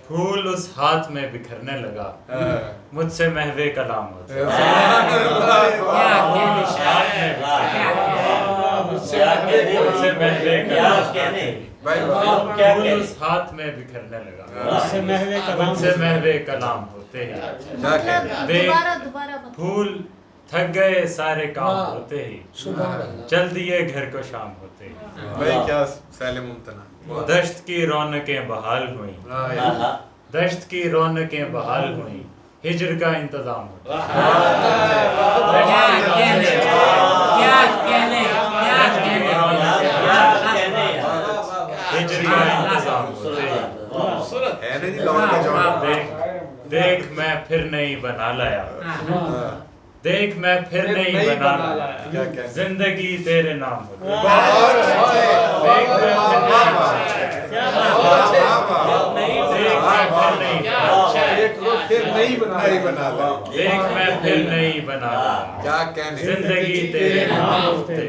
پھول اس ہاتھ میں بکھرنے لگا مجھ سے محوے کلام ہوتے پھول اس ہاتھ میں بکھرنے لگا مجھ سے محوے کلام ہوتے ہی پھول تھک گئے سارے کام ہوتے ہی چل دیے گھر کو شام ہوتے ہی دشت کی رونقیں بحال ہوئیں دشت کی رونقیں بحال ہوئیں ہجر کا انتظام ہوتا ہجر کا انتظام ہوتے دیکھ میں پھر نہیں بنا لایا دیکھ میں پھر نہیں بنا لایا زندگی تیرے نام ہوتی دیکھ میں پھر نہیں بنا لایا زندگی تیرے نام ہوتی